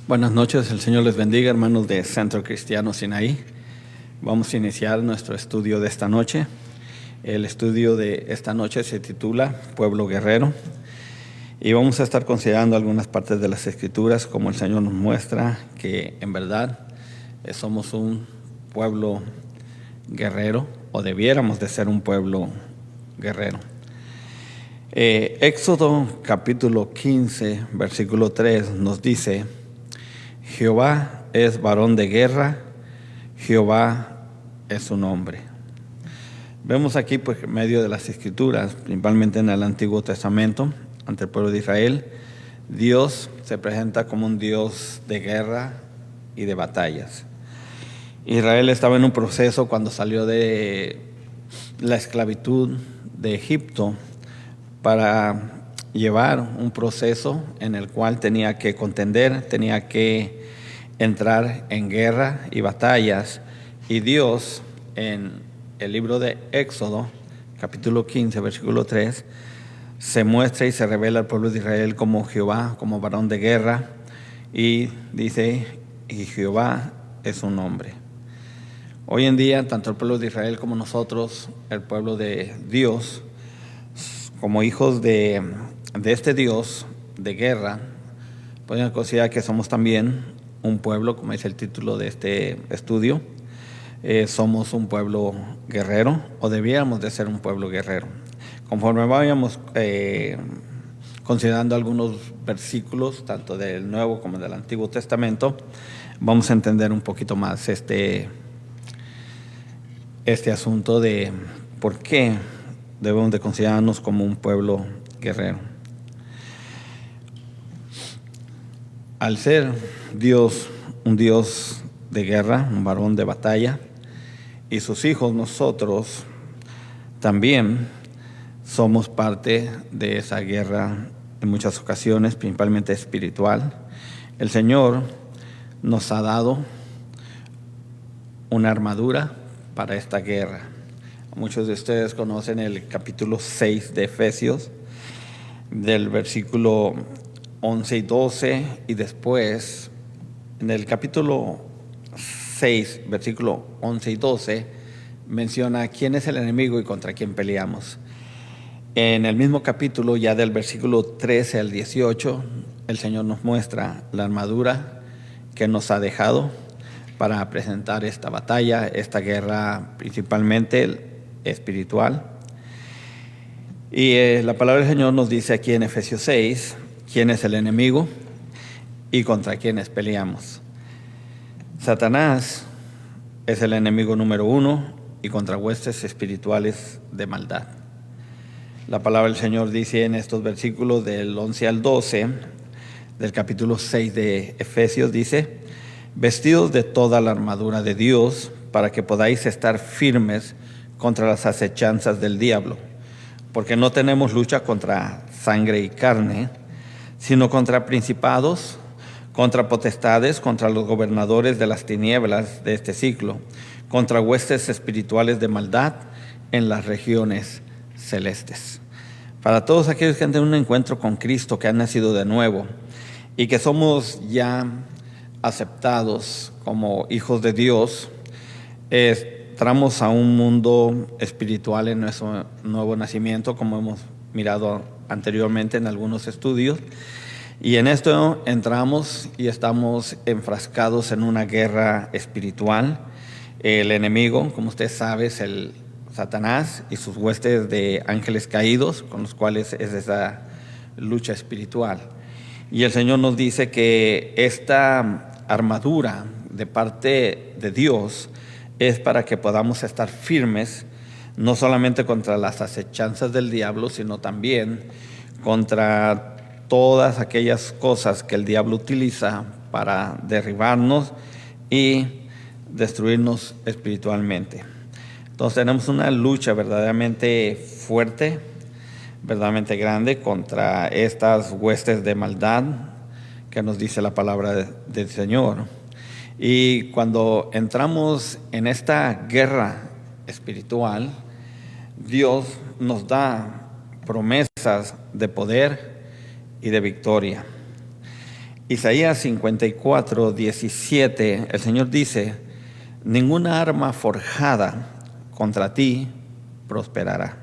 Buenas noches, el Señor les bendiga, hermanos de Centro Cristiano Sinaí. Vamos a iniciar nuestro estudio de esta noche. El estudio de esta noche se titula Pueblo Guerrero y vamos a estar considerando algunas partes de las Escrituras, como el Señor nos muestra que en verdad somos un pueblo guerrero, o debiéramos de ser un pueblo guerrero. Éxodo capítulo 15, versículo 3 nos dice: Jehová es varón de guerra, Jehová es su nombre. Vemos aquí, pues, en medio de las Escrituras, principalmente en el Antiguo Testamento, ante el pueblo de Israel, Dios se presenta como un Dios de guerra y de batallas. Israel estaba en un proceso cuando salió de la esclavitud de Egipto para llevar un proceso en el cual tenía que contender, tenía que entrar en guerra y batallas. Y Dios, en el libro de Éxodo, capítulo 15, versículo 3, se muestra y se revela al pueblo de Israel como Jehová, como varón de guerra, y dice, y Jehová es su nombre. Hoy en día, tanto el pueblo de Israel como nosotros, el pueblo de Dios, como hijos de este Dios de guerra, podemos considerar que somos también un pueblo, como dice el título de este estudio. Somos un pueblo guerrero, o debiéramos de ser un pueblo guerrero. Conforme vayamos considerando algunos versículos, tanto del Nuevo como del Antiguo Testamento, vamos a entender un poquito más este asunto de por qué debemos de considerarnos como un pueblo guerrero. Al ser Dios un Dios de guerra, un varón de batalla, y sus hijos, nosotros también somos parte de esa guerra en muchas ocasiones, principalmente espiritual. El Señor nos ha dado una armadura para esta guerra. Muchos de ustedes conocen el capítulo 6 de Efesios, del versículo 11 y 12, y después en el capítulo 6, versículo 11 y 12, menciona quién es el enemigo y contra quién peleamos. En el mismo capítulo, ya del versículo 13 al 18, el Señor nos muestra la armadura que nos ha dejado para presentar esta batalla, esta guerra principalmente espiritual. Y la palabra del Señor nos dice aquí en Efesios 6 quién es el enemigo y contra quiénes peleamos. Satanás es el enemigo número 1 y contra huestes espirituales de maldad. La palabra del Señor dice en estos versículos del 11 al 12 del capítulo 6 de Efesios, dice: vestidos de toda la armadura de Dios, para que podáis estar firmes contra las acechanzas del diablo, porque no tenemos lucha contra sangre y carne, sino contra principados, contra potestades, contra los gobernadores de las tinieblas de este siglo, contra huestes espirituales de maldad en las regiones celestes. Para todos aquellos que han tenido un encuentro con Cristo, que han nacido de nuevo y que somos ya aceptados como hijos de Dios, entramos a un mundo espiritual en nuestro nuevo nacimiento, como hemos mirado anteriormente en algunos estudios, y en esto entramos y estamos enfrascados en una guerra espiritual. El enemigo, como usted sabe, es el Satanás y sus huestes de ángeles caídos, con los cuales es esa lucha espiritual. Y el Señor nos dice que esta armadura de parte de Dios es para que podamos estar firmes, no solamente contra las acechanzas del diablo, sino también contra todas aquellas cosas que el diablo utiliza para derribarnos y destruirnos espiritualmente. Entonces tenemos una lucha verdaderamente fuerte, verdaderamente grande contra estas huestes de maldad que nos dice la palabra del Señor. Y cuando entramos en esta guerra espiritual, Dios nos da promesas de poder y de victoria. Isaías 54, 17, el Señor dice: ninguna arma forjada contra ti prosperará,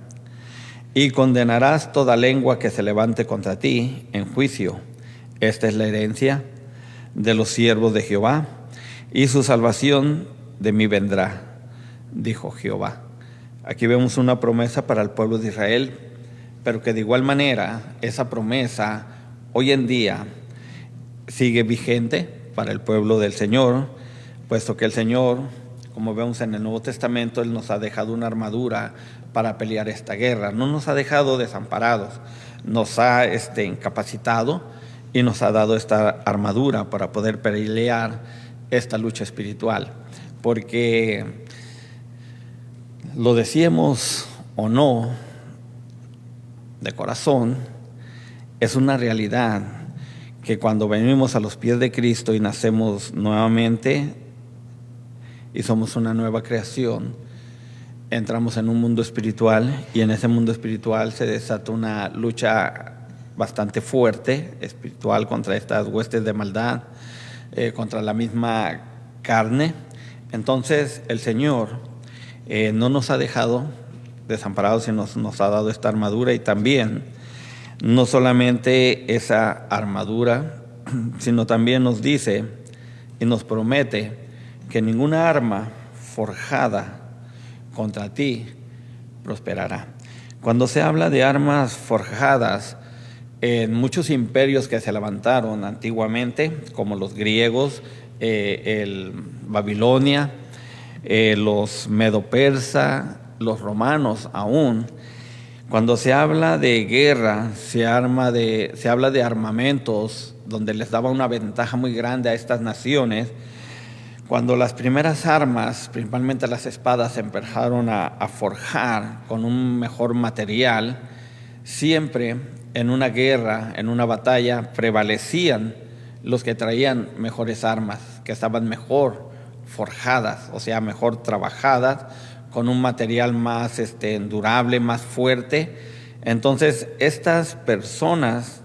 y condenarás toda lengua que se levante contra ti en juicio. Esta es la herencia de los siervos de Jehová, y su salvación de mí vendrá, dijo Jehová. Aquí vemos una promesa para el pueblo de Israel, pero que de igual manera esa promesa hoy en día sigue vigente para el pueblo del Señor, puesto que el Señor, como vemos en el Nuevo Testamento, Él nos ha dejado una armadura para pelear esta guerra. No nos ha dejado desamparados, nos ha incapacitado y nos ha dado esta armadura para poder pelear esta lucha espiritual. Porque lo decíamos o no, de corazón, es una realidad que cuando venimos a los pies de Cristo y nacemos nuevamente y somos una nueva creación, entramos en un mundo espiritual, y en ese mundo espiritual se desata una lucha bastante fuerte espiritual contra estas huestes de maldad, contra la misma carne. Entonces el Señor no nos ha dejado desamparados, sino nos ha dado esta armadura, y también no solamente esa armadura, sino también nos dice y nos promete que ninguna arma forjada contra ti prosperará. Cuando se habla de armas forjadas, en muchos imperios que se levantaron antiguamente, como los griegos, el Babilonia, los medo-persa, los romanos aún, cuando se habla de guerra, se habla de armamentos donde les daba una ventaja muy grande a estas naciones. Cuando las primeras armas, principalmente las espadas, se empezaron a forjar con un mejor material, siempre en una guerra, en una batalla, prevalecían los que traían mejores armas, que estaban mejor forjadas, o sea, mejor trabajadas, con un material más durable, más fuerte. Entonces, estas personas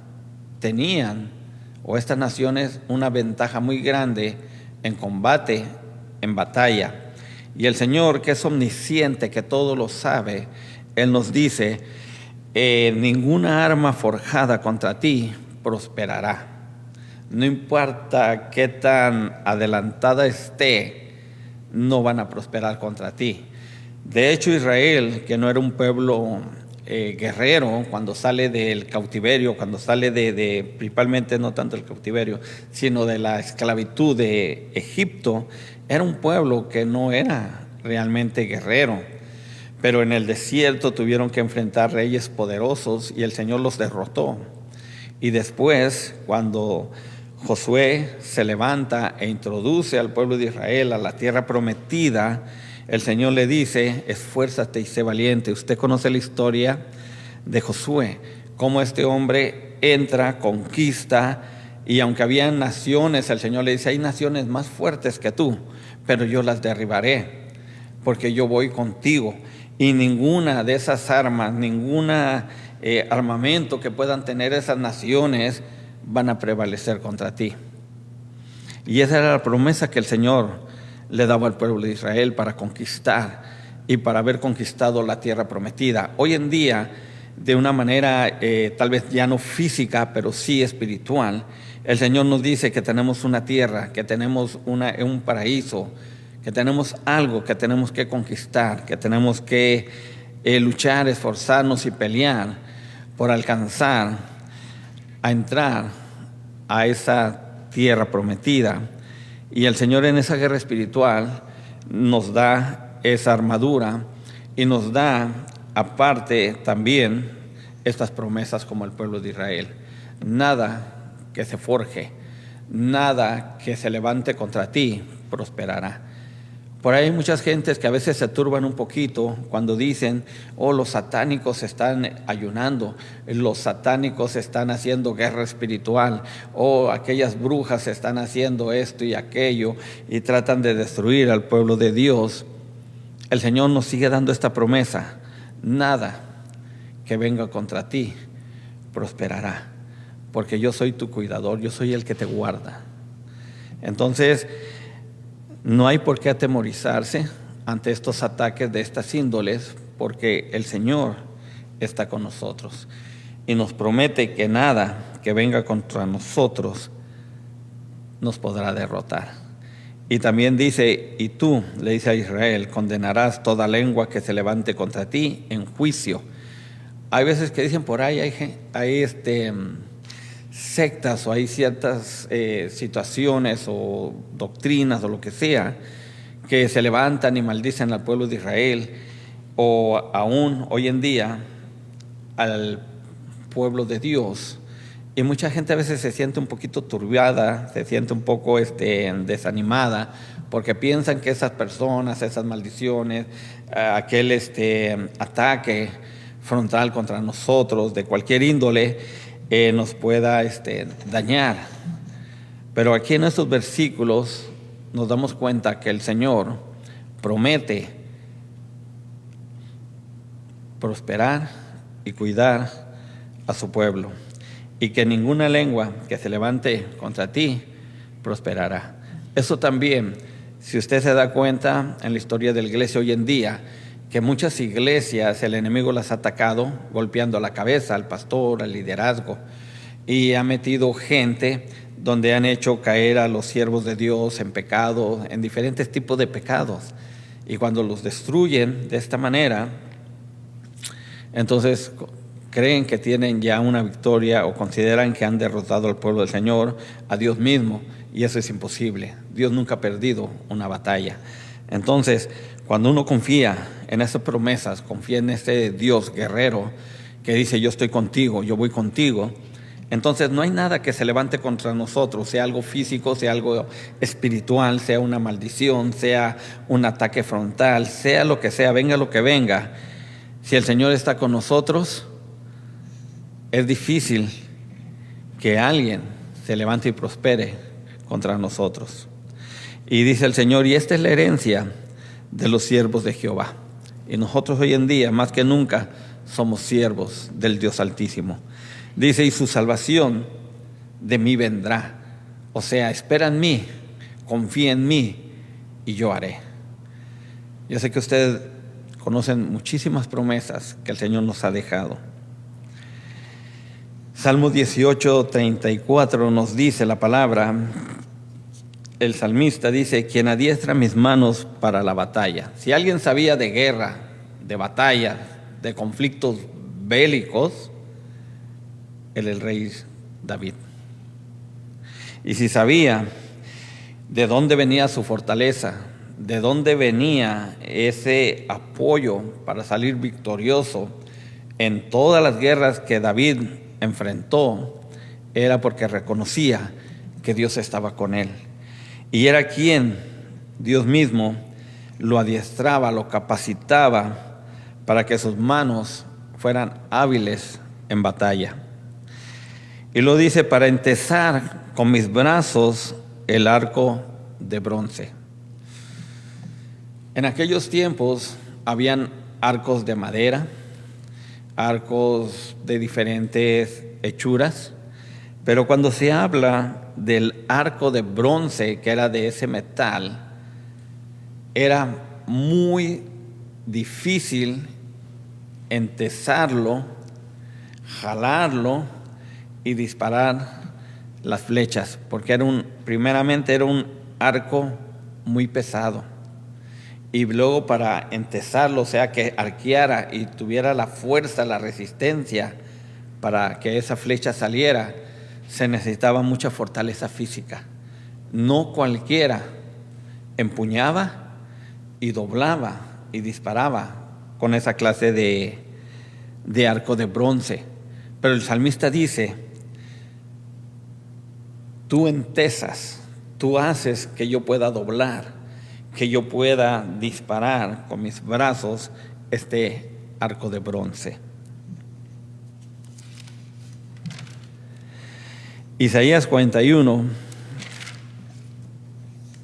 tenían, o estas naciones, una ventaja muy grande en combate, en batalla. Y el Señor, que es omnisciente, que todo lo sabe, Él nos dice: ninguna arma forjada contra ti prosperará. No importa qué tan adelantada esté, no van a prosperar contra ti. De hecho, Israel, que no era un pueblo guerrero, cuando sale del cautiverio, cuando sale principalmente no tanto el cautiverio, sino de la esclavitud de Egipto, era un pueblo que no era realmente guerrero. Pero en el desierto tuvieron que enfrentar reyes poderosos y el Señor los derrotó. Y después, cuando Josué se levanta e introduce al pueblo de Israel a la tierra prometida, el Señor le dice: esfuérzate y sé valiente. Usted conoce la historia de Josué, cómo este hombre entra, conquista, y aunque había naciones, el Señor le dice: hay naciones más fuertes que tú, pero yo las derribaré, porque yo voy contigo. Y ninguna de esas armas, ninguna armamento que puedan tener esas naciones van a prevalecer contra ti. Y esa era la promesa que el Señor le daba al pueblo de Israel para conquistar y para haber conquistado la tierra prometida. Hoy en día, de una manera tal vez ya no física, pero sí espiritual, el Señor nos dice que tenemos una tierra, que tenemos un paraíso, que tenemos algo que tenemos que conquistar, que tenemos que luchar, esforzarnos y pelear por alcanzar a entrar a esa tierra prometida. Y el Señor, en esa guerra espiritual, nos da esa armadura y nos da aparte también estas promesas como el pueblo de Israel. Nada que se forje, nada que se levante contra ti prosperará. Por ahí hay muchas gentes que a veces se turban un poquito cuando dicen: oh, los satánicos están ayunando, los satánicos están haciendo guerra espiritual, o aquellas brujas están haciendo esto y aquello, y tratan de destruir al pueblo de Dios. El Señor nos sigue dando esta promesa: nada que venga contra ti prosperará, porque yo soy tu cuidador, yo soy el que te guarda. Entonces, no hay por qué atemorizarse ante estos ataques de estas índoles, porque el Señor está con nosotros y nos promete que nada que venga contra nosotros nos podrá derrotar. Y también dice, y tú, le dice a Israel, condenarás toda lengua que se levante contra ti en juicio. Hay veces que dicen por ahí, hay sectas o hay ciertas situaciones o doctrinas o lo que sea, que se levantan y maldicen al pueblo de Israel, o aún hoy en día al pueblo de Dios. Y mucha gente a veces se siente un poquito turbiada, se siente un poco desanimada, porque piensan que esas personas, esas maldiciones, aquel ataque frontal contra nosotros de cualquier índole nos pueda dañar. Pero aquí en estos versículos nos damos cuenta que el Señor promete prosperar y cuidar a su pueblo, y que ninguna lengua que se levante contra ti prosperará. Eso también, si usted se da cuenta en la historia de la iglesia hoy en día, que muchas iglesias el enemigo las ha atacado, golpeando la cabeza al pastor, al liderazgo, y ha metido gente donde han hecho caer a los siervos de Dios en pecado, en diferentes tipos de pecados. Y cuando los destruyen de esta manera, entonces creen que tienen ya una victoria o consideran que han derrotado al pueblo del Señor, a Dios mismo, y eso es imposible. Dios nunca ha perdido una batalla. Entonces, cuando uno confía en esas promesas, confía en ese Dios guerrero que dice, yo estoy contigo, yo voy contigo, entonces no hay nada que se levante contra nosotros, sea algo físico, sea algo espiritual, sea una maldición, sea un ataque frontal, sea lo que sea, venga lo que venga. Si el Señor está con nosotros, es difícil que alguien se levante y prospere contra nosotros. Y dice el Señor, y esta es la herencia de los siervos de Jehová. Y nosotros hoy en día, más que nunca, somos siervos del Dios Altísimo. Dice, y su salvación de mí vendrá. O sea, espera en mí, confía en mí, y yo haré. Yo sé que ustedes conocen muchísimas promesas que el Señor nos ha dejado. Salmo 18:34 nos dice la palabra, el salmista dice, quien adiestra mis manos para la batalla. Si alguien sabía de guerra, de batalla, de conflictos bélicos, el rey David. Y si sabía de dónde venía su fortaleza, de dónde venía ese apoyo para salir victorioso en todas las guerras que David enfrentó, era porque reconocía que Dios estaba con él. Y era quien Dios mismo lo adiestraba, lo capacitaba para que sus manos fueran hábiles en batalla. Y lo dice, para entesar con mis brazos el arco de bronce. En aquellos tiempos habían arcos de madera, arcos de diferentes hechuras, pero cuando se habla del arco de bronce, que era de ese metal, era muy difícil entesarlo, jalarlo y disparar las flechas, porque primeramente era un arco muy pesado, y luego para entesarlo, o sea, que arqueara y tuviera la fuerza, la resistencia para que esa flecha saliera, se necesitaba mucha fortaleza física. No cualquiera empuñaba y doblaba y disparaba con esa clase de arco de bronce. Pero el salmista dice, tú entesas, tú haces que yo pueda doblar, que yo pueda disparar con mis brazos este arco de bronce. Isaías 41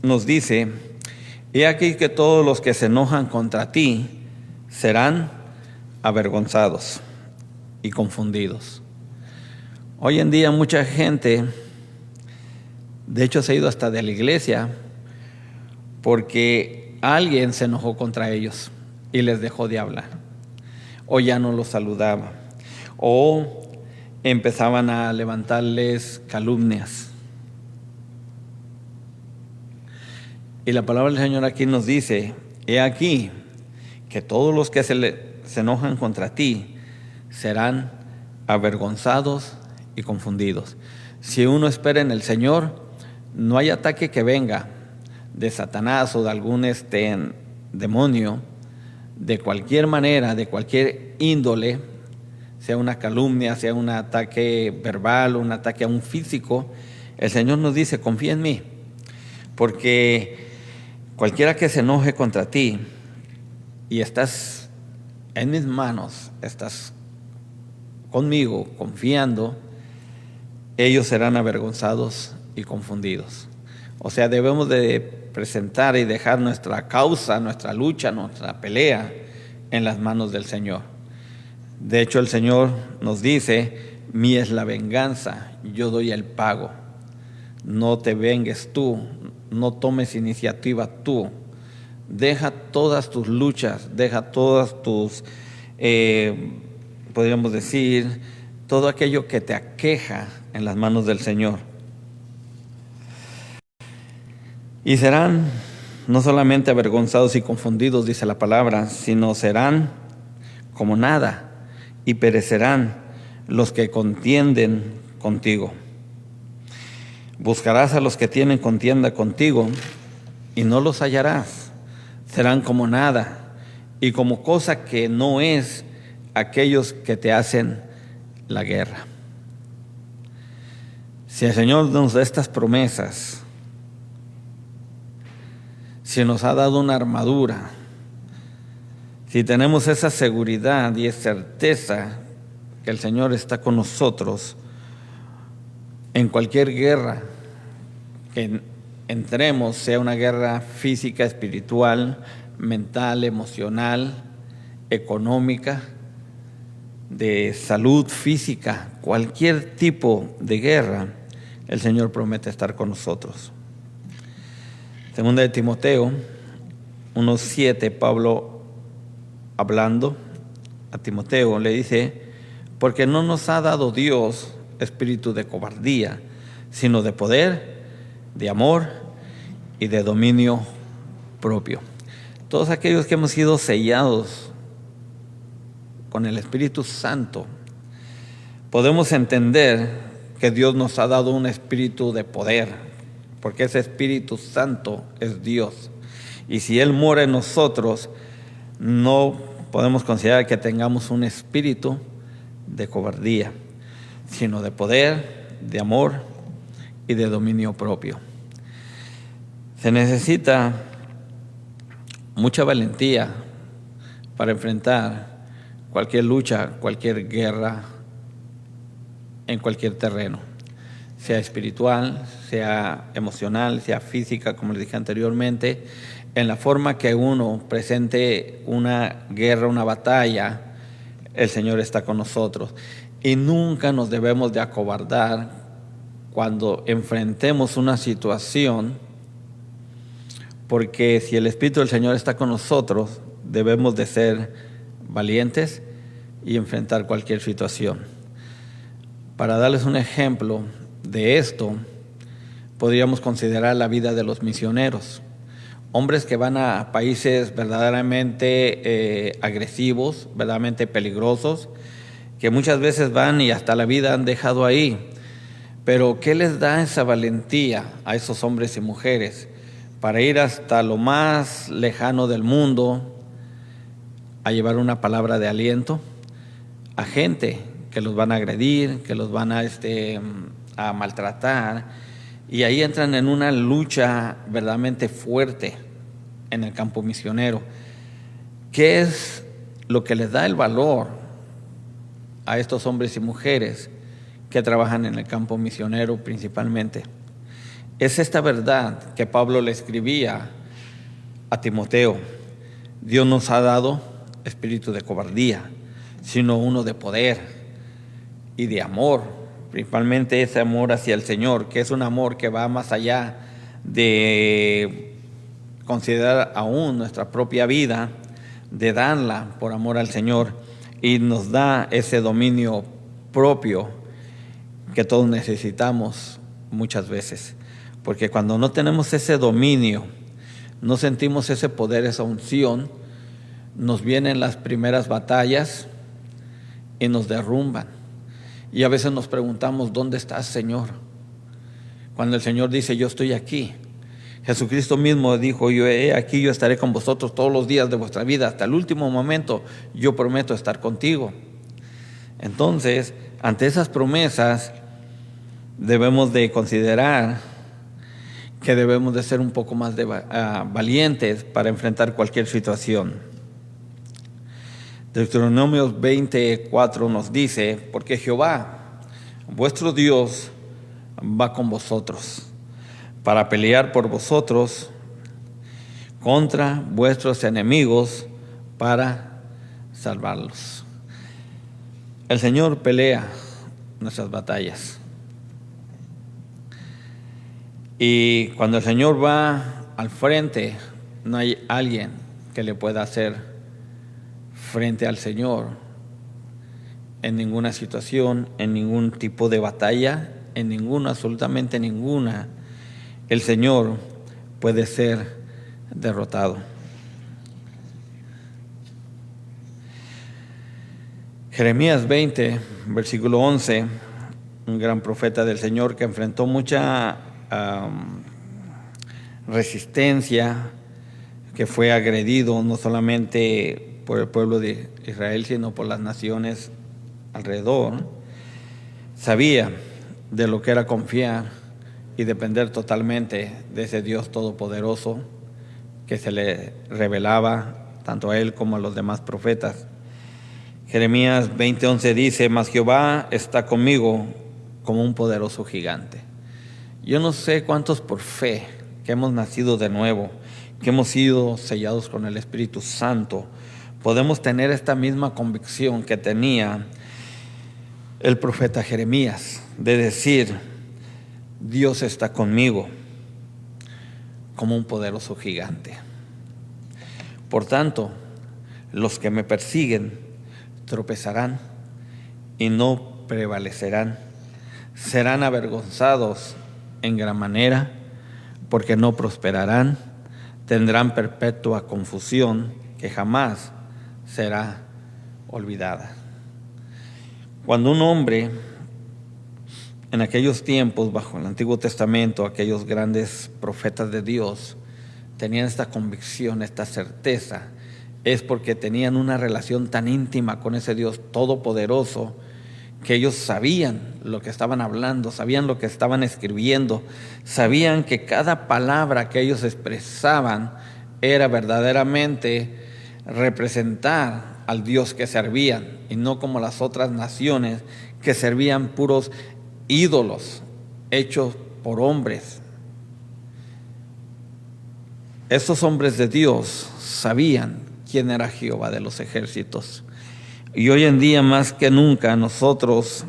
nos dice, he aquí que todos los que se enojan contra ti serán avergonzados y confundidos. Hoy en día mucha gente, de hecho, se ha ido hasta de la iglesia porque alguien se enojó contra ellos y les dejó de hablar, o ya no los saludaba, o empezaban a levantarles calumnias. Y la palabra del Señor aquí nos dice: he aquí que todos los que se enojan contra ti serán avergonzados y confundidos. Si uno espera en el Señor, no hay ataque que venga de Satanás o de algún demonio, de cualquier manera, de cualquier índole, sea una calumnia, sea un ataque verbal, un ataque aún físico. El Señor nos dice: confía en mí, porque cualquiera que se enoje contra ti y estás en mis manos, estás conmigo confiando, ellos serán avergonzados y confundidos. O sea, debemos de presentar y dejar nuestra causa, nuestra lucha, nuestra pelea en las manos del Señor. De hecho, el Señor nos dice: mía es la venganza, yo doy el pago. No te vengues tú, no tomes iniciativa tú. Deja todas tus luchas, deja todas tus, podríamos decir, todo aquello que te aqueja en las manos del Señor. Y serán no solamente avergonzados y confundidos, dice la palabra, sino serán como nada y perecerán los que contienden contigo. Buscarás a los que tienen contienda contigo y no los hallarás. Serán como nada y como cosa que no es aquellos que te hacen la guerra. Si el Señor nos da estas promesas, si nos ha dado una armadura, si tenemos esa seguridad y esa certeza que el Señor está con nosotros en cualquier guerra que entremos, sea una guerra física, espiritual, mental, emocional, económica, de salud física, cualquier tipo de guerra, el Señor promete estar con nosotros. Segunda de Timoteo 1:7, Pablo, hablando a Timoteo, le dice: porque no nos ha dado Dios espíritu de cobardía, sino de poder, de amor y de dominio propio. Todos aquellos que hemos sido sellados con el Espíritu Santo, podemos entender que Dios nos ha dado un espíritu de poder, porque ese Espíritu Santo es Dios. Y si Él mora en nosotros, no podemos considerar que tengamos un espíritu de cobardía, sino de poder, de amor y de dominio propio. Se necesita mucha valentía para enfrentar cualquier lucha, cualquier guerra en cualquier terreno, sea espiritual, sea emocional, sea física, como les dije anteriormente. En la forma que uno presente una guerra, una batalla, el Señor está con nosotros. Y nunca nos debemos de acobardar cuando enfrentemos una situación, porque si el Espíritu del Señor está con nosotros, debemos de ser valientes y enfrentar cualquier situación. Para darles un ejemplo de esto, podríamos considerar la vida de los misioneros. Hombres que van a países verdaderamente agresivos, verdaderamente peligrosos, que muchas veces van y hasta la vida han dejado ahí. Pero ¿qué les da esa valentía a esos hombres y mujeres para ir hasta lo más lejano del mundo a llevar una palabra de aliento a gente que los van a agredir, que los van a maltratar? Y ahí entran en una lucha verdaderamente fuerte en el campo misionero. ¿Qué es lo que les da el valor a estos hombres y mujeres que trabajan en el campo misionero principalmente? Es esta verdad que Pablo le escribía a Timoteo: Dios nos ha dado espíritu de cobardía, sino uno de poder y de amor principalmente ese amor hacia el Señor, que es un amor que va más allá de considerar aún nuestra propia vida, de darla por amor al Señor, y nos da ese dominio propio que todos necesitamos muchas veces, porque cuando no tenemos ese dominio, no sentimos ese poder, esa unción, nos vienen las primeras batallas y nos derrumban. Y a veces nos preguntamos, ¿dónde estás, Señor? Cuando el Señor dice, yo estoy aquí. Jesucristo mismo dijo, yo aquí, yo estaré con vosotros todos los días de vuestra vida, hasta el último momento, yo prometo estar contigo. Entonces, ante esas promesas, debemos de considerar que debemos de ser un poco más valientes para enfrentar cualquier situación. Deuteronomios 20:4 nos dice, porque Jehová, vuestro Dios, va con vosotros para pelear por vosotros contra vuestros enemigos para salvarlos. El Señor pelea nuestras batallas. Y cuando el Señor va al frente, no hay alguien que le pueda hacer frente al Señor en ninguna situación, en ningún tipo de batalla, en ninguna, absolutamente ninguna. El Señor puede ser derrotado. Jeremías 20, versículo 11, un gran profeta del Señor que enfrentó mucha resistencia, que fue agredido no solamente por el pueblo de Israel, sino por las naciones alrededor, sabía de lo que era confiar y depender totalmente de ese Dios todopoderoso que se le revelaba tanto a él como a los demás profetas. Jeremías 20:11 dice, mas Jehová está conmigo como un poderoso gigante. Yo no sé cuántos por fe, que hemos nacido de nuevo, que hemos sido sellados con el Espíritu Santo, podemos tener esta misma convicción que tenía el profeta Jeremías, de decir, Dios está conmigo como un poderoso gigante. Por tanto, los que me persiguen tropezarán y no prevalecerán. Serán avergonzados en gran manera, porque no prosperarán, tendrán perpetua confusión que jamás será olvidada. Cuando un hombre, en aquellos tiempos, bajo el Antiguo Testamento, aquellos grandes profetas de Dios, tenían esta convicción, esta certeza, es porque tenían una relación tan íntima con ese Dios todopoderoso, que ellos sabían lo que estaban hablando, sabían lo que estaban escribiendo, sabían que cada palabra que ellos expresaban era verdaderamente representar al Dios que servían, y no como las otras naciones que servían puros ídolos hechos por hombres. Estos hombres de Dios sabían quién era Jehová de los ejércitos. Y hoy en día más que nunca nosotros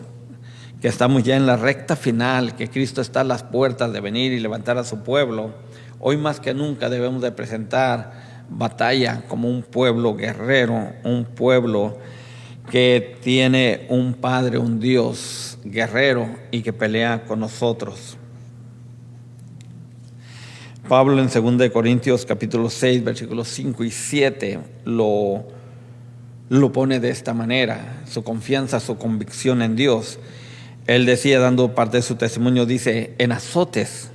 que estamos ya en la recta final, que Cristo está a las puertas de venir y levantar a su pueblo, hoy más que nunca debemos de presentar batalla como un pueblo guerrero, un pueblo que tiene un Padre, un Dios guerrero y que pelea con nosotros. Pablo en 2 Corintios capítulo 6, versículos 5 y 7 lo pone de esta manera, su confianza, su convicción en Dios. Él decía, dando parte de su testimonio, dice, en azotes,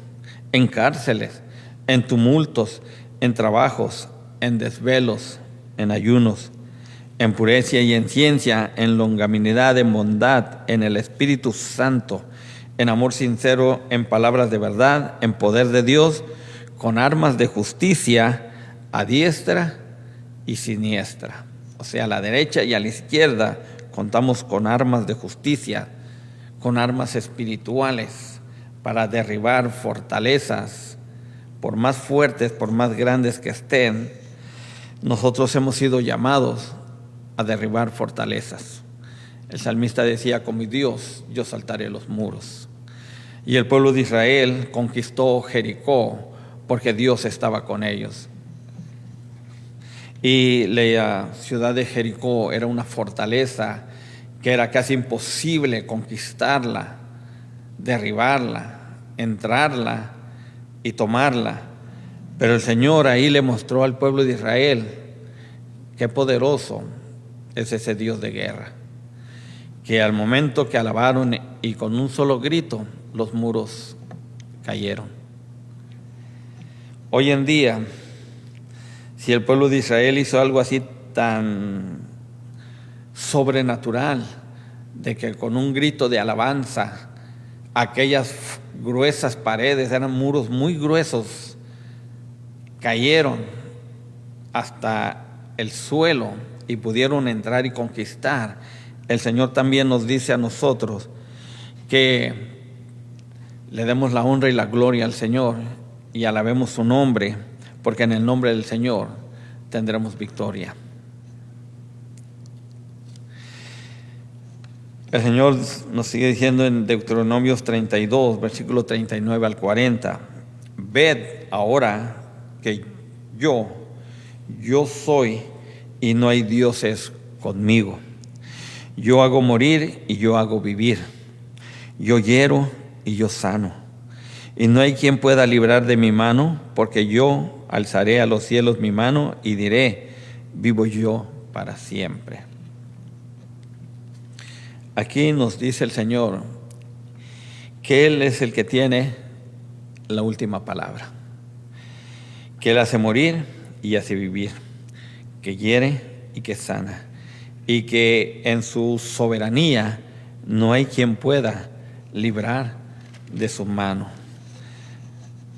en cárceles, en tumultos, en trabajos, en desvelos, en ayunos, en pureza y en ciencia, en longanimidad, en bondad, en el Espíritu Santo, en amor sincero, en palabras de verdad, en poder de Dios, con armas de justicia a diestra y siniestra. O sea, a la derecha y a la izquierda contamos con armas de justicia, con armas espirituales para derribar fortalezas, por más fuertes, por más grandes que estén. Nosotros hemos sido llamados a derribar fortalezas. El salmista decía: con mi Dios yo saltaré los muros. Y el pueblo de Israel conquistó Jericó porque Dios estaba con ellos. Y la ciudad de Jericó era una fortaleza que era casi imposible conquistarla, derribarla, entrarla y tomarla. Pero el Señor ahí le mostró al pueblo de Israel qué poderoso es ese Dios de guerra, que al momento que alabaron y con un solo grito los muros cayeron. Hoy en día, si el pueblo de Israel hizo algo así tan sobrenatural, de que con un grito de alabanza, aquellas gruesas paredes, eran muros muy gruesos, cayeron hasta el suelo y pudieron entrar y conquistar. El Señor también nos dice a nosotros que le demos la honra y la gloria al Señor y alabemos su nombre, porque en el nombre del Señor tendremos victoria. El Señor nos sigue diciendo en Deuteronomios 32, versículo 39 al 40: ved ahora que yo soy y no hay dioses conmigo. Yo hago morir y yo hago vivir. Yo hiero y yo sano. Y no hay quien pueda librar de mi mano, porque yo alzaré a los cielos mi mano y diré: vivo yo para siempre. Aquí nos dice el Señor que Él es el que tiene la última palabra, que Él hace morir y hace vivir, que hiere y que sana, y que en su soberanía no hay quien pueda librar de su mano.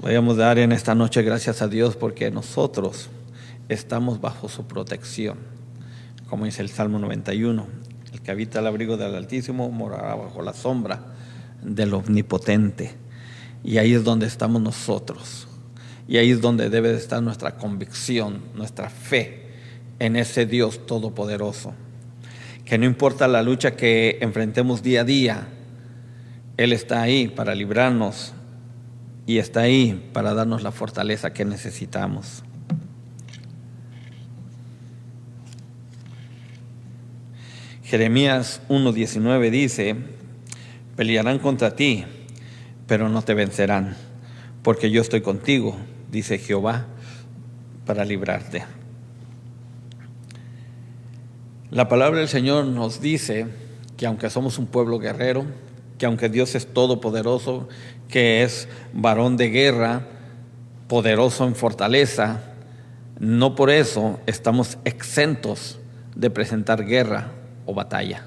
Vayamos a dar en esta noche gracias a Dios porque nosotros estamos bajo su protección, como dice el Salmo 91. El que habita al abrigo del Altísimo morará bajo la sombra del Omnipotente. Y ahí es donde estamos nosotros. Y ahí es donde debe de estar nuestra convicción, nuestra fe en ese Dios todopoderoso. Que no importa la lucha que enfrentemos día a día, Él está ahí para librarnos y está ahí para darnos la fortaleza que necesitamos. Jeremías 1:19 dice: pelearán contra ti, pero no te vencerán, porque yo estoy contigo, dice Jehová, para librarte. La palabra del Señor nos dice que aunque somos un pueblo guerrero, que aunque Dios es todopoderoso, que es varón de guerra, poderoso en fortaleza, no por eso estamos exentos de presentar guerra o batalla.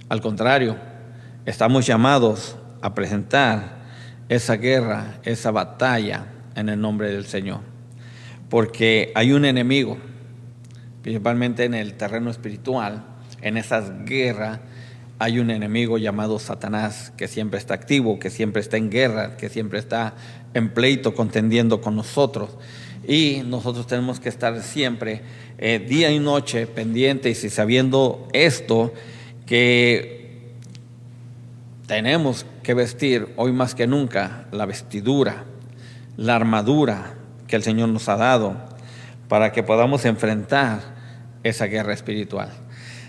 Al contrario, estamos llamados a presentar esa guerra, esa batalla en el nombre del Señor, porque hay un enemigo, principalmente en el terreno espiritual, en esas guerras hay un enemigo llamado Satanás, que siempre está activo, que siempre está en guerra, que siempre está en pleito contendiendo con nosotros. Y nosotros tenemos que estar siempre, día y noche, pendientes y sabiendo esto, que tenemos que vestir hoy más que nunca la vestidura, la armadura que el Señor nos ha dado para que podamos enfrentar esa guerra espiritual.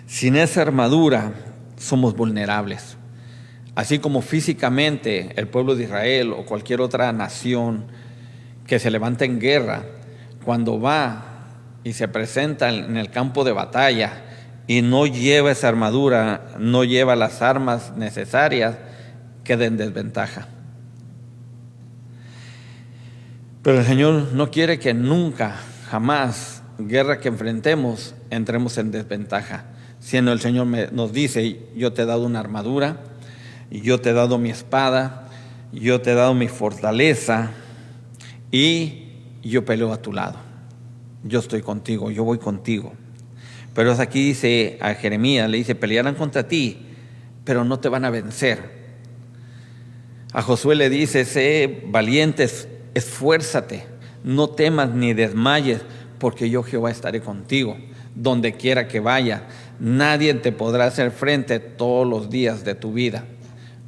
Sin esa armadura somos vulnerables. Así como físicamente el pueblo de Israel o cualquier otra nación que se levanta en guerra, cuando va y se presenta en el campo de batalla y no lleva esa armadura, no lleva las armas necesarias, queda en desventaja. Pero el Señor no quiere que nunca, jamás, guerra que enfrentemos, entremos en desventaja, sino el Señor nos dice: yo te he dado una armadura, yo te he dado mi espada, yo te he dado mi fortaleza, y yo peleo a tu lado. Yo estoy contigo, yo voy contigo. Pero aquí dice a Jeremías, le dice: pelearán contra ti, pero no te van a vencer. A Josué le dice: sé valiente, esfuérzate, no temas ni desmayes, porque yo Jehová estaré contigo. donde quiera que vaya. Nadie te podrá hacer frente todos los días de tu vida,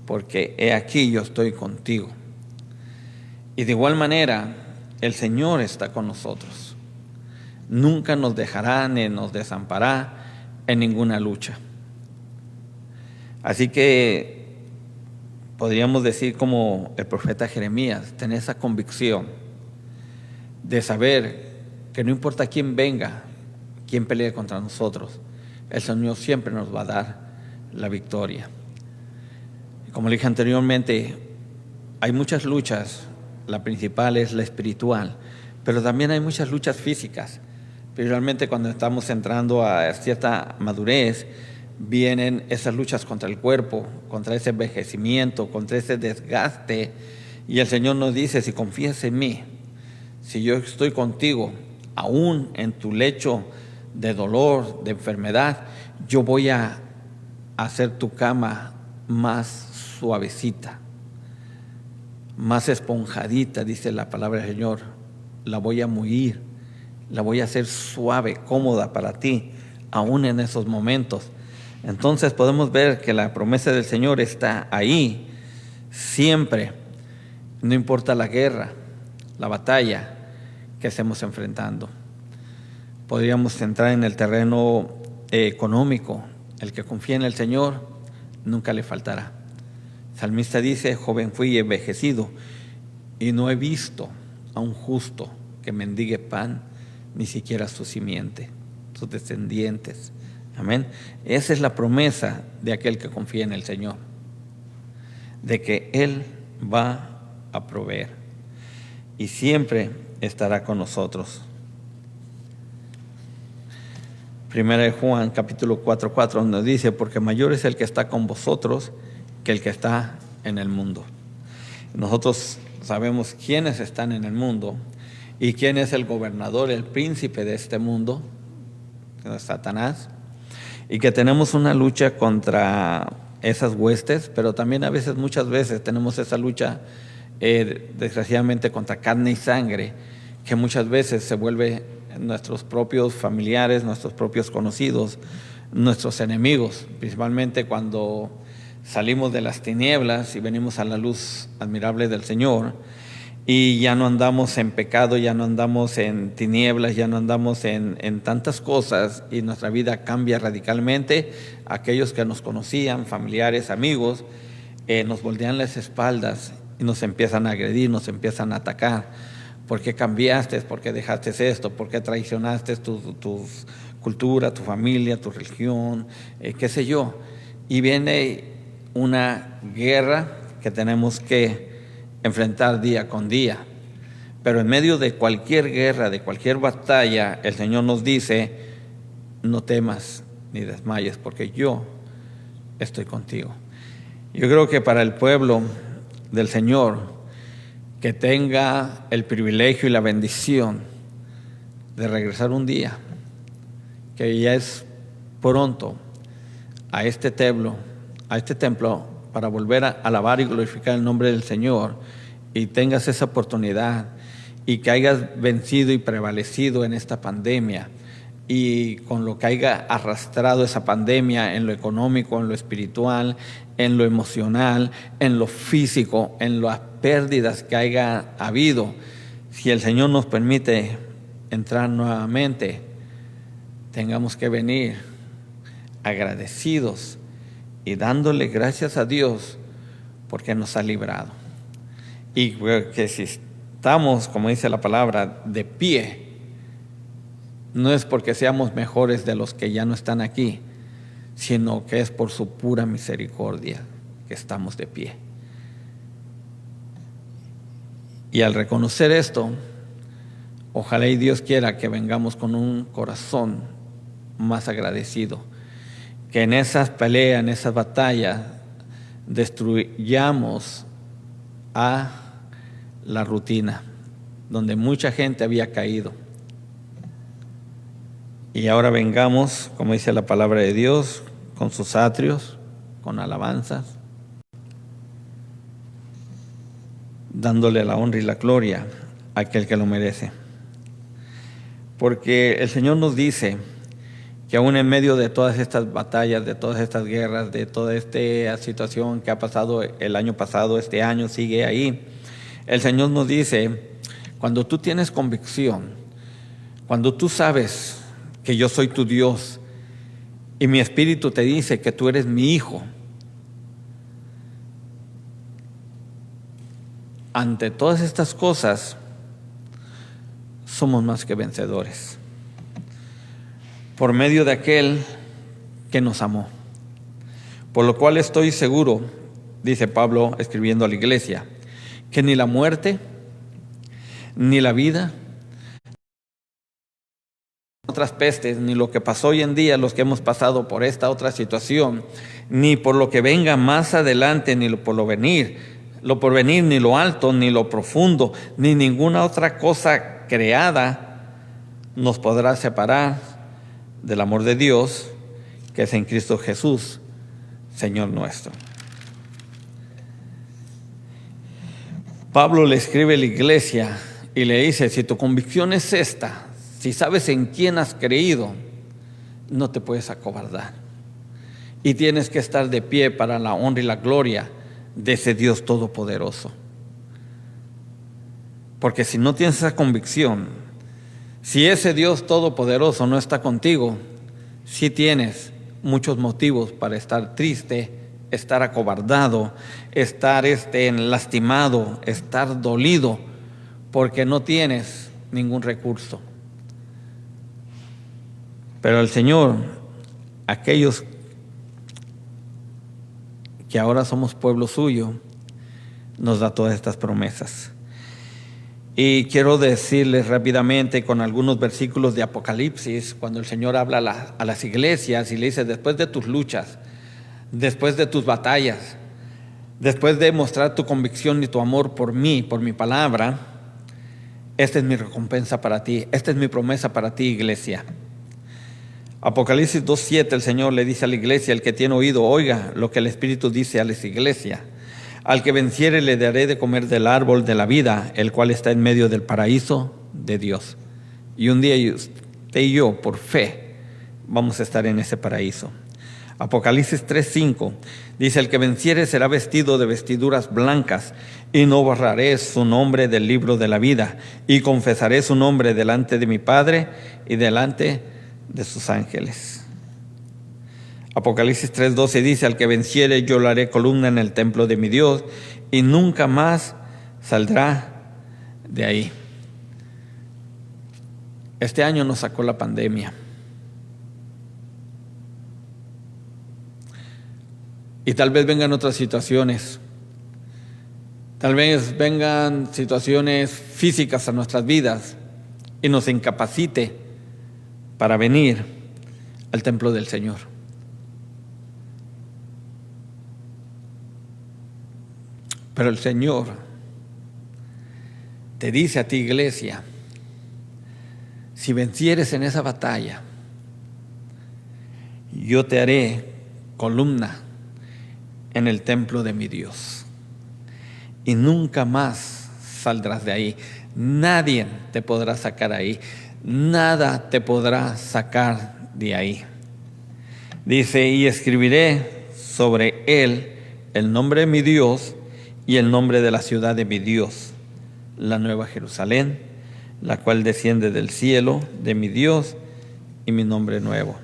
porque he aquí yo estoy contigo. Y de igual manera, el Señor está con nosotros. Nunca nos dejará ni nos desamparará en ninguna lucha. Así que podríamos decir como el profeta Jeremías, tener esa convicción de saber que no importa quién venga, quién pelee contra nosotros, el Señor siempre nos va a dar la victoria. Como le dije anteriormente, hay muchas luchas, la principal es la espiritual, pero también hay muchas luchas físicas. Principalmente cuando estamos entrando a cierta madurez, vienen esas luchas contra el cuerpo, contra ese envejecimiento, contra ese desgaste. Y el Señor nos dice, si confías en mí, si yo estoy contigo, aún en tu lecho de dolor, de enfermedad, yo voy a hacer tu cama más suavecita, más esponjadita, dice la palabra del Señor. La voy a mullir, la voy a hacer suave, cómoda para ti, aún en esos momentos. Entonces podemos ver que la promesa del Señor está ahí, siempre, no importa la guerra, la batalla que estemos enfrentando. Podríamos entrar en el terreno económico. El que confía en el Señor nunca le faltará. El salmista dice, joven fui y envejecido, y no he visto a un justo que mendigue pan, ni siquiera su simiente, sus descendientes. Amén. Esa es la promesa de aquel que confía en el Señor, de que Él va a proveer y siempre estará con nosotros. Primera de Juan, capítulo 4:4, nos dice, porque mayor es el que está con vosotros que el que está en el mundo. Nosotros sabemos quiénes están en el mundo y quién es el gobernador, el príncipe de este mundo, Satanás, y que tenemos una lucha contra esas huestes, pero también muchas veces tenemos esa lucha desgraciadamente contra carne y sangre, que muchas veces se vuelve nuestros propios familiares, nuestros propios conocidos, nuestros enemigos, principalmente cuando salimos de las tinieblas y venimos a la luz admirable del Señor, y ya no andamos en pecado, ya no andamos en tinieblas, ya no andamos en tantas cosas, y nuestra vida cambia radicalmente. Aquellos que nos conocían, familiares, amigos, nos voltean las espaldas y nos empiezan a agredir, nos empiezan a atacar. ¿Por qué cambiaste? ¿Por qué dejaste esto? ¿Por qué traicionaste tu cultura, tu familia, tu religión? ¿Qué sé yo? Y viene una guerra que tenemos que enfrentar día con día. Pero en medio de cualquier guerra, de cualquier batalla, el Señor nos dice, no temas ni desmayes, porque yo estoy contigo. Yo creo que para el pueblo del Señor, que tenga el privilegio y la bendición de regresar un día, que ya es pronto, a este templo para volver a alabar y glorificar el nombre del Señor, y tengas esa oportunidad y que hayas vencido y prevalecido en esta pandemia, y con lo que haya arrastrado esa pandemia en lo económico, en lo espiritual, en lo emocional, en lo físico, en las pérdidas que haya habido, si el Señor nos permite entrar nuevamente, tengamos que venir agradecidos y dándole gracias a Dios porque nos ha librado. Y que si estamos, como dice la palabra, de pie, no es porque seamos mejores de los que ya no están aquí, sino que es por su pura misericordia que estamos de pie. Y al reconocer esto, ojalá y Dios quiera que vengamos con un corazón más agradecido, que en esas peleas, en esas batallas, destruyamos a la rutina, donde mucha gente había caído. Y ahora vengamos, como dice la palabra de Dios, con sus atrios, con alabanzas, dándole la honra y la gloria a aquel que lo merece. Porque el Señor nos dice que aún en medio de todas estas batallas, de todas estas guerras, de toda esta situación que ha pasado el año pasado, este año sigue ahí, el Señor nos dice, cuando tú tienes convicción, cuando tú sabes que yo soy tu Dios y mi espíritu te dice que tú eres mi hijo, ante todas estas cosas somos más que vencedores por medio de aquel que nos amó. Por lo cual estoy seguro, dice Pablo escribiendo a la iglesia, que ni la muerte, ni la vida, otras pestes, ni lo que pasó hoy en día, los que hemos pasado por esta otra situación, ni por lo que venga más adelante, ni por lo porvenir, ni lo alto, ni lo profundo, ni ninguna otra cosa creada nos podrá separar del amor de Dios que es en Cristo Jesús, Señor nuestro. Pablo le escribe a la iglesia y le dice, si tu convicción es esta, si sabes en quién has creído, no te puedes acobardar. Y tienes que estar de pie para la honra y la gloria de ese Dios todopoderoso. Porque si no tienes esa convicción, si ese Dios todopoderoso no está contigo, sí tienes muchos motivos para estar triste, estar acobardado, estar lastimado, estar dolido, porque no tienes ningún recurso. Pero el Señor, aquellos que ahora somos pueblo suyo, nos da todas estas promesas. Y quiero decirles rápidamente con algunos versículos de Apocalipsis, cuando el Señor habla a las iglesias y le dice, después de tus luchas, después de tus batallas, después de mostrar tu convicción y tu amor por mí, por mi palabra, esta es mi recompensa para ti, esta es mi promesa para ti, iglesia. Apocalipsis 2:7, el Señor le dice a la iglesia, el que tiene oído, oiga lo que el Espíritu dice a las iglesias. Al que venciere le daré de comer del árbol de la vida, el cual está en medio del paraíso de Dios. Y un día usted y yo, por fe, vamos a estar en ese paraíso. Apocalipsis 3:5 dice, el que venciere será vestido de vestiduras blancas, y no borraré su nombre del libro de la vida, y confesaré su nombre delante de mi Padre y delante de sus ángeles. Apocalipsis 3:12 dice, al que venciere yo le haré columna en el templo de mi Dios, y nunca más saldrá de ahí. Este año nos sacó la pandemia. Y tal vez vengan otras situaciones. Tal vez vengan situaciones físicas a nuestras vidas y nos incapacite para venir al templo del Señor. Pero el Señor te dice a ti, iglesia, si vencieres en esa batalla, yo te haré columna en el templo de mi Dios, y nunca más saldrás de ahí. Nadie te podrá sacar ahí, nada te podrá sacar de ahí. Dice, y escribiré sobre él el nombre de mi Dios y el nombre de la ciudad de mi Dios, la nueva Jerusalén, la cual desciende del cielo de mi Dios, y mi nombre nuevo.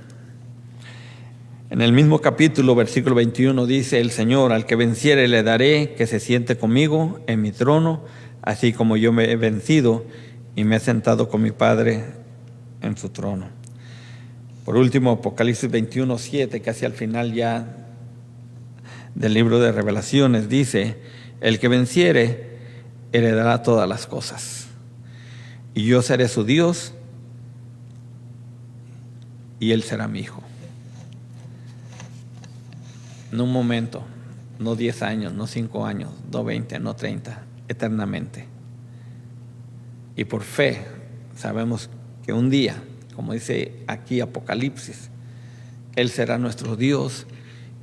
En el mismo capítulo, versículo 21, dice, el Señor, al que venciere le daré que se siente conmigo en mi trono, así como yo me he vencido y me he sentado con mi Padre en su trono. Por último, Apocalipsis 21:7, casi al final ya del libro de Revelaciones, dice, el que venciere heredará todas las cosas, y yo seré su Dios, y él será mi hijo. No un momento, no 10 años, no 5 años, no 20, no 30, eternamente. Y por fe sabemos que un día, como dice aquí Apocalipsis, él será nuestro Dios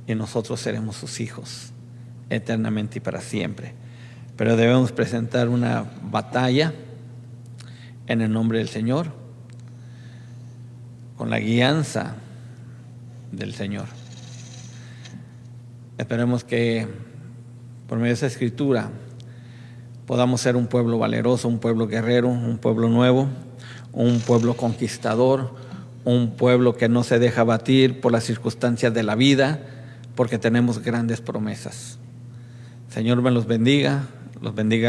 y nosotros seremos sus hijos eternamente y para siempre. Pero debemos presentar una batalla en el nombre del Señor, con la guianza del Señor. Esperemos que por medio de esa escritura podamos ser un pueblo valeroso, un pueblo guerrero, un pueblo nuevo, un pueblo conquistador, un pueblo que no se deja abatir por las circunstancias de la vida, porque tenemos grandes promesas. Señor me los bendiga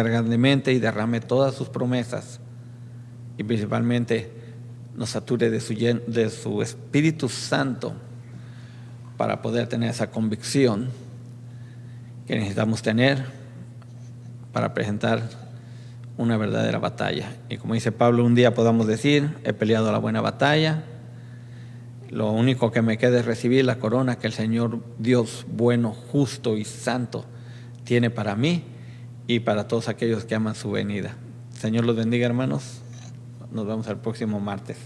grandemente y derrame todas sus promesas, y principalmente nos sature de su Espíritu Santo para poder tener esa convicción que necesitamos tener para presentar una verdadera batalla. Y como dice Pablo, un día podamos decir: he peleado la buena batalla, lo único que me queda es recibir la corona que el Señor Dios bueno, justo y santo tiene para mí y para todos aquellos que aman su venida. Señor los bendiga, hermanos. Nos vemos el próximo martes.